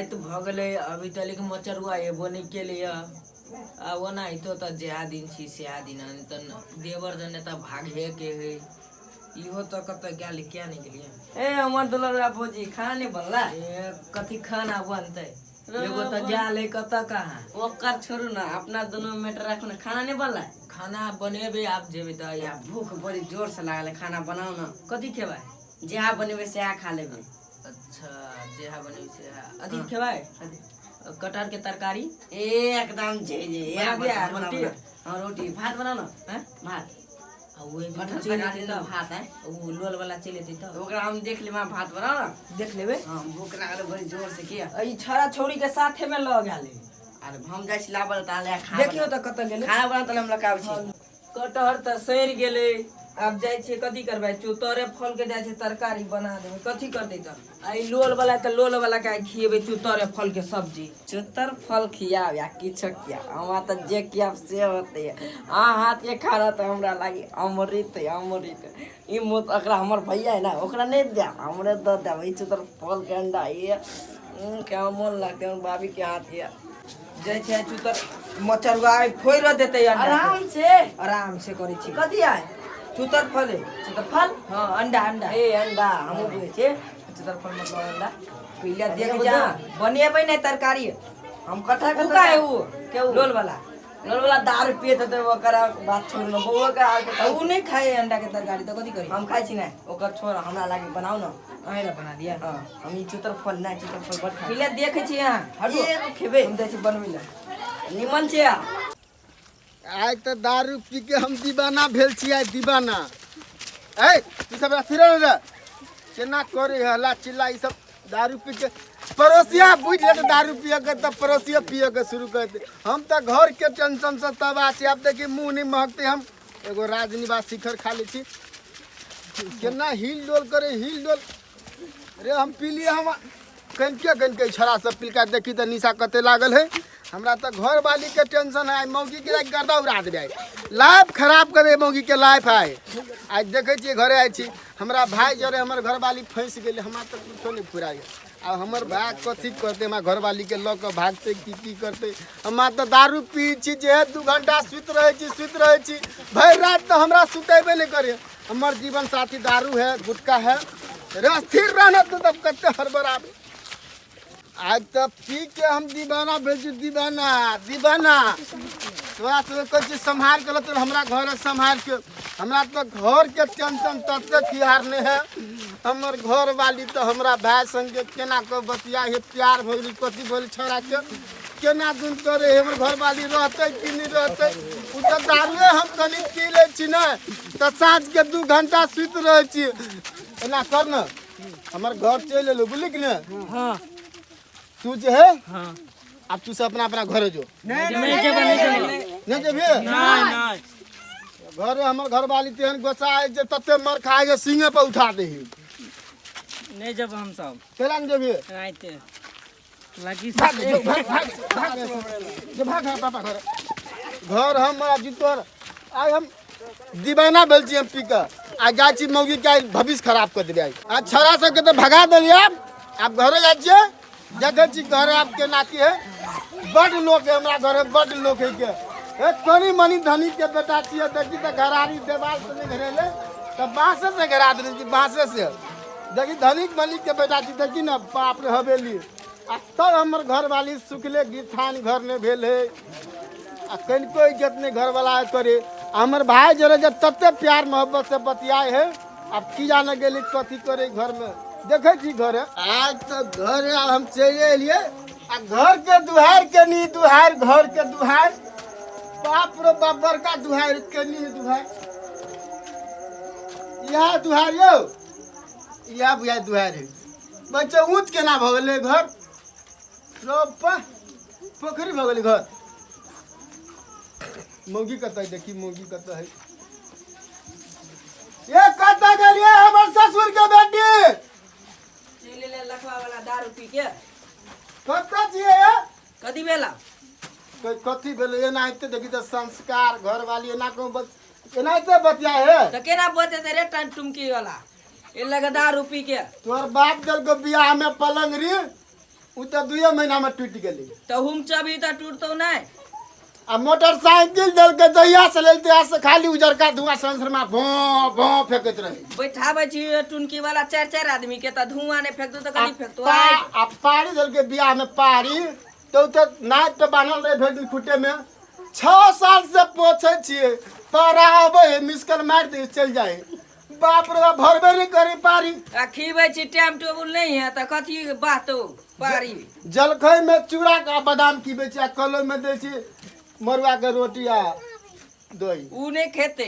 रात भगले अभी तक मचरुआ एबो नहीं के लिए वो नहीं तो जहा दिन छी सेहा दिन देवर जने त भागे के है इहो तो कत गेल क्या नहीं गेलिए ए हमर दुलरा भौजी खाना नहीं बनला ए कथी खाना बनते एगो त जाले कत कहां ओकर छोड़ू ना अपना दोनों मैटर रखो ना खाना नहीं बनला खाना बनेबे आप जेबे त या भूख बड़ी जोर से लागले खाना बनाओ ना कथी खेबा जेहा बनेबे सेहा खा लेबे अच्छा जेहा बनेबे सेहा अथी खेबा कटहर के तरकारी एकदम जे रोटी रोटी भात बनाओ ना हैं भात भात है वो लोल वाला चले थे तो ओकरा हम देख लेबा भात बनाओ ना देख लेबे हां भूख लागल बड़ी जोर से किया ई छड़ा छोड़ी के साथे में ल गेले अरे हम जाय छी लाबल ताले खा देखियो त कत गेले खाना बना तले हम लगाव छी कटहर त सैर गेले अब जाय छी कथी करबै चुतरे फल के जाय छी तरकारी बना देबे कथी कर दे त आई लोल वाला त लोल वाला का खिएबे चुतरे फल के सब्जी चुतर फल खियाब या किछ किया हमरा त जे किया से होते आ हाथ के खाना त हमरा लागी अमृत ई मोत अकरा हमर भैया है ना ओकरा नहीं दे हमरे द देबै चुतर फल के अंडा ये क्या मन लगते है भाभी के हाथ ये जय छै चुतर मचरुआ फोइर देते आराम से करै छी कथी आय चुतर फल हां अंडा अंडा हम बुझे छे चुतर फल मतलब अंडा पहले देख जा बनेबै नहीं तरकारी हम कथा का है वो के लोल वाला दारू पिए त ओकर बात छोड़ न बउवा का उ नहीं खाए अंडा के तरकारी त कथी करी हम खाइ छी ना ओकर छोड़ हमरा लागी बनाओ न अहेला बना दिया हां हम ई चुतर फल बड़ खा पहले देखे छी यहां हटो ये खेबे हम जाय छी बनबै ला निमन छे आज तो दारू पी के हम दीवाना भेल छियै दीवाना ए तू सब फिर रे केना करे हल्ला चिल्ला ई सब दारू पी के पड़ोसिया बुझ ले तो दारू पिए के त पड़ोसिया पिए के शुरू कर दे हम तो घर के टेंशन से तबाह छी अब देखी मुंह नहीं महकते हम एगो राजनिवास शिखर खा ले छी केना हिल डोल करे रे हम पी लिए हम कनके छड़ा सब पिलका देखी त निशा कते लागल है हमरा तो घर वाली के टेंशन है मौगी के गर्दा उड़ा दे लाइफ खराब करे मौगी के लाइफ है आज देखे छी घरे आय छी हमरा भाई जरे हमर घर वाली फंस गेले हमरा तो कुछो नहीं फुरा आ हमर भाई कथी करते हमरा घर वाली के ल के भागते की करते हमरा तो दारू पी छी जे 2 घंटा सुत रहे छी भर रात तो हमरा सुतेबे नहीं करे हमर जीवन साथी दारू है गुटखा है रे स्थिर रहना तो तब कते हड़बड़ाबे आज तो पी के हम दीवाना भेजू दीवाना थोड़ा कुछ संभाल के तो हमरा घर संभाल के हमरा तो घर के टेंशन तते खियार नहीं है हमर घर वाली तो हमरा भाई संगे केना को बतिया है प्यार भइल कथी बोल छोड़ा के केना दिन करे हमर घर वाली रहते कि नहीं रहते उ तो दारुए हम कनी पी ले छी ना तो साँझ के 2 घंटा सुत रहे छी एना कर न हमर घर चल ले बुझली कि ना हां तू जो है हाँ अब तू से अपना घर जो नहीं घर हमर घर वाली तेहन गोसा है जे तते मर खाए सिंगे पे उठा दे नहीं जब हम सब केला न जेबे आइते लगी भाग पापा घर हम जितोर आज हम दीवाना बेल छी हम पी के आ जा छी मौगी के भविष्य खराब कर देबे आज छड़ा सब के तो भगा देलिए आप घरे जा छिए देखे छी घर आपके नाती है बड़ लोग है हमरा घर बड़ लोग है के कनी मनी धनी के बेटा छिए देखी तो घरारी देवाल से नहीं घरेले तो बांस से घरा दे छी बांस से देखी धनी मनी के बेटा छी देखी ना बाप रे हवेली आ तब हमर घर वाली सुखले गिठान घर में भेल है आ कन कोई इज्जत नहीं घर वाला करे हमर भाई जरे जब तते प्यार मोहब्बत से बतियाए है अब की जाने गेली कथी करे घर में देखे छी घर आज तो घर हम चले लिए आ घर के दुहार के नी दुहार घर के दुहार बाप रे बाप बड़का दुहार के नी दुहार यह दुहार यो यह बुझा दुहार है बच्चे ऊंच केना भ गेले घर रोपा पोखरी भ गेले घर मौगी कतय देखी मौगी कतय है ये कतय गेलिए हमर ससुर के बेटी ले लखवा वाला दारू पी के कत्ता छिए ये कथी भेला कथी भेले एनाइते देखी त संस्कार घर वाली एना को एनाइते बतिया है त केना बते रे टन टुमकी वाला ए लगा दारू पी के तोर बाप दल को बियाह में पलंग री उ तो 2 महीना में टूट गेली। तो हम चाबी तो टूटतो नहीं। आ मोटरसाइकिल दल के जहिया से लेल तहिया से खाली उजरका धुआं संसर में भों भों फेंकत रही। बैठाबे छी टुनकी वाला 4-4 आदमी के त धुआं नहीं फेंक दो तो कनी फेंक दो। आ पारी दल के बियाह में पारी तो नाच तो बांधल रहे भेड़ खुटे में 6 साल से पोछे छिए पारा आबे मिसकल मार दे चल जाए। बाप रे बाप भरबे नहीं करे पारी। आ खीबे छी टाइम टेबल नहीं है त कथी बातो पारी। जलखै में चूड़ा का बादाम की बेचे कलो में दे छी मरुआ के रोटी आ दही। उ नहीं खेते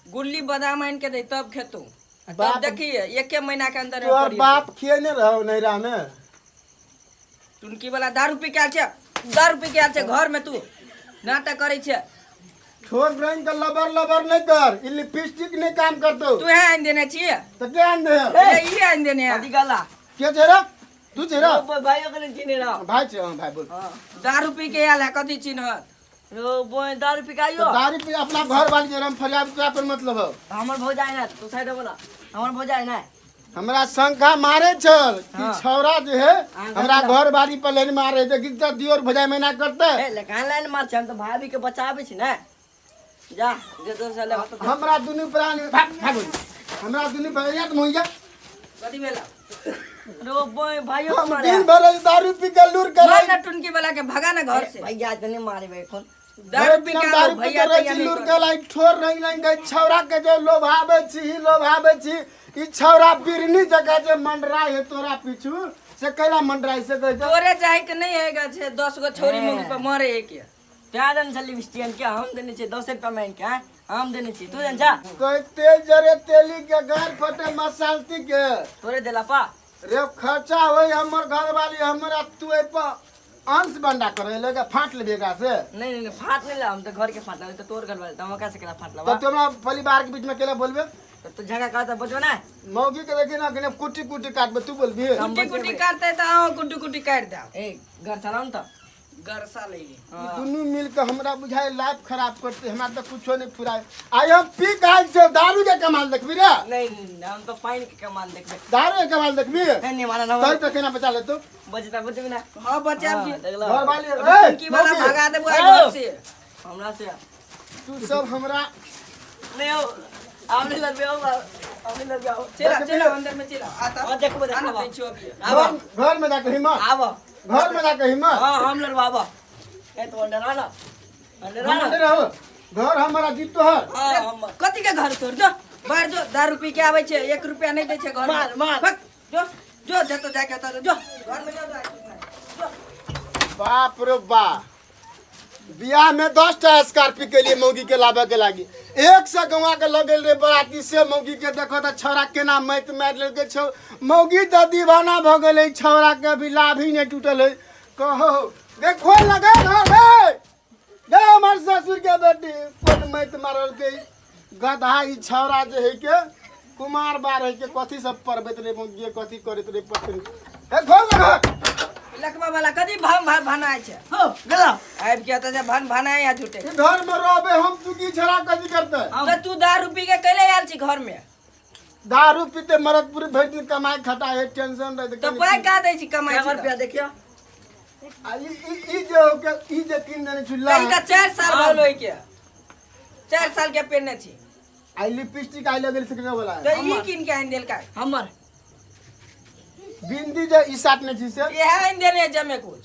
गुल्ली बादाम आन के दे तब खेतो। तब देखिए 1 महीना के अंदर तोर बाप खिए ने रहो नैरा में। टुनकी वाला दारू पी के आल छे, दारू पी के आल छे घर में तू नाटक करे छे। ठोर ब्रेन का लबर लबर नहीं कर ई लिपस्टिक नहीं काम करतो। तू है आन देने छी तो क्या आन दे ये आन देने आदि गाला के छेरा तू छेरा भाइयों के चिन्ह रहा भाई छे भाई बोल। दारू पी के आल है कथी चिन्ह रो बोय दारू पी के आइयो। दारू पी अपना घर वाली जरम फरियाद क्या पर मतलब है। हमर भौजाई ना तू साइड बोला हमर भौजाई ना हमरा शंका मारे छल कि छौरा जो है हमरा घर बाड़ी पर लेन मारे तो कितना दियोर भजाई महीना करते ए लेकिन लाइन मार छ हम तो भाभी के बचावे छी ना जा जे तो से ले हमरा दुनु प्राण भाग भाग हमरा दुनु भैया तो मोइया कथी भेला रो बोय भाइयों हम मारे दिन भर दारू पी के लूर कर मार ना टुनकी वाला के भगा ना घर से भैया तने मारे बे फोन दारू पी के दारू पी के लूर के लाई ठोर नहीं नहीं गई छौरा के जो लोभावे छी ई छौरा बिरनी जगह जे मंडरा है तोरा पीछू से कैला मंडराई से कह तोरे जाए के नहीं हैगा छे 10 गो छोरी मुंगी पे मरे है के क्या दन चली बिस्टियन के हम देने छे 10 रुपया में के हम देने छी तू जन जा कोई तेल जरे तेली के घर फटे मसालती के तोरे देला पा रे खर्चा होई हमर घर वाली हमरा तू ए पर अंश बंदा करे लगे फाट लेबेगा से नहीं फाट नहीं ला हम तो घर के फाटला तो तोर घर वाले तो कैसे केला फाटला तो तुम परिवार के बीच में केला बोलबे तो जगह का तो बचो ना मौगी के देखी ना कने कुटी कुटी काटबे तू बोलबी कुटी काटते तो आओ कुटी काट दे ए घर चलाओ तो घर साले दुनू मिल के हमरा बुझाए लाइफ खराब करते हमरा तो कुछो नहीं फुराए आई हम पी काल से दारू के कमाल देखबी रे नहीं हम तो पानी के कमाल देखबे दारू के कमाल देखबी नहीं मारा ना तो केना बचा ले तू बचता बचबे ना हां बचाब की घर वाली की वाला भगा दे घर से हमरा से तू सब हमरा नहीं हो आमने लग गया आमने लग गया चला अंदर में चला आता और देखो आना पीछे अभी घर में जाके हिम्मत आवा घर में जाके हिम्मत हां हम लड़ बाबा ए तो अंदर आना अंदर रहो घर हमारा जीतो है हां हम कथि के घर तोड़ दो बाहर जो दारू पी के आवे छे 1 रुपया नहीं दे छे घर मार जो जतो जाके तो जो घर में जा बाप रे बा बियाह में 10 टा स्कॉर्पियो के लिए मौगी के लाबे के लागी 100 गवा के लगल रे बराती से मौगी के देखो त छौरा केना मैत मार लेके छौ मौगी त दीवाना भ गेलै छौरा के भी लाभ ही नहीं टूटल है कहो गे खोल लगा घर रे गे हमर ससुर के बेटी कोन मैत मारल के गधा ई छौरा जे है के कुमार बार है के कथि सब परबत रे मौगी कथि करत रे पत्नी ए खोल लगा लखमा वाला कदी भनाय छे हो गेला आब के त भन भनाय या झूठे घर में रहबे हम तू की छरा कथि करते तो तू दारू पी के कैले आल छी घर में दारू पीते मरद पूरी भर दिन कमाई खाता है टेंशन रहे तो पाई का दे छी कमाई रुपया देखियो ई जो के ई जे 3 दिन चुल्ला कई का 4 साल भल होई के 4 साल के पहनने छी आई लिपस्टिक आई लगल सकने वाला है तो ई किन के आइन देल का हमर बिंदी जे ई साट ने छी से ये आइन देने जमे कुछ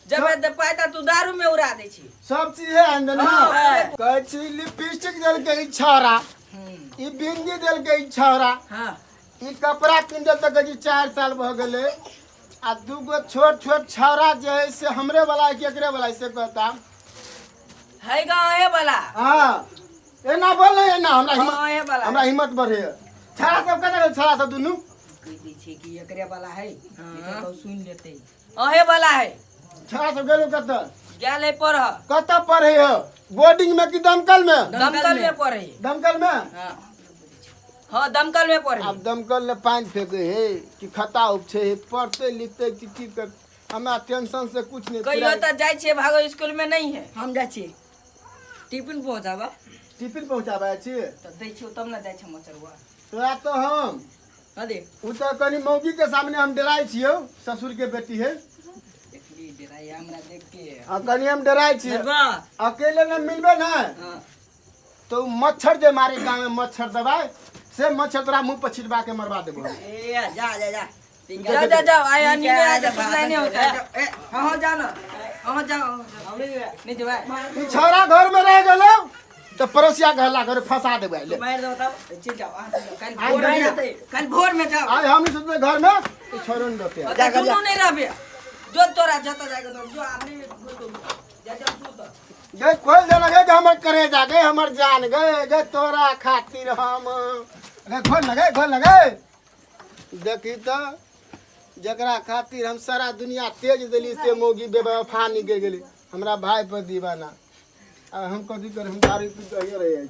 जमे दे पाता तू दारू में उड़ा दे छी सब चीज है अंदर में कह छी लिपस्टिक दल के ई छौरा ई बिंदी दल के ई छौरा हां ई कपड़ा किंडल तक जी 4 साल भ गेले आ दूगो छोट छोट छौरा जे है से हमरे वाला है केकरे वाला से कहता है गांव है वाला हां एना बोले ना हां है वाला हमरा हिम्मत बढ़े छौरा सब कता छौरा सब दुनु कहती छे कि एकरे वाला है तो सुन लेते अहे वाला है छौरा सब गेलो कता गेले पर कता पढ़े हो बोर्डिंग में कि दमकल में दमकल में पढ़े दमकल में हां दमकल में पढ़े अब दमकल में पानी फेंके है कि खता उपछे है पढ़ते लिखते की कर हमरा टेंशन से कुछ नहीं कहियो त जाय छे भागो स्कूल में नहीं है हम जाय छी टिफिन पहुंचाबा टिफिन पहुंचाबा छी तो दै छी तब ना जाय छे मचरवा तोरा तो हम कदे उ तो कनी मौगी के सामने हम डराई छियो ससुर के बेटी है देखली डराई हमरा देख के आ कनी हम डराई छियो बा अकेले न मिलबे ना हां तो मच्छर जे मारे गांव में मच्छर दबाए से मच्छर तोरा मुंह पर छिड़वा के मरवा देबो ए जा जा जा जा जा आया नहीं आया सुनाई नहीं होता ए हां जा ना हां जा नहीं जवा ई छोरा घर में रह गेलो तो पड़ोसिया के हल्ला करे फंसा देबे ले मार दो तब चल जाओ कल भोर में जाओ आज हम सोचते घर में ई छोरो न देते जा कर जा नहीं रहबे जो तोरा जता जाएगा तो जो हमने जा जा सुत गे खोल दे लगे कि हमर करे जा गए हमर जान गए गे तोरा खातिर हम गे खोल लगे देखी तो जकरा खातिर हम सारा दुनिया तेज देली से मोगी बेवफा निकल गेली हमरा भाई पर दीवाना अब हम कथी कर हम दारू पी के रह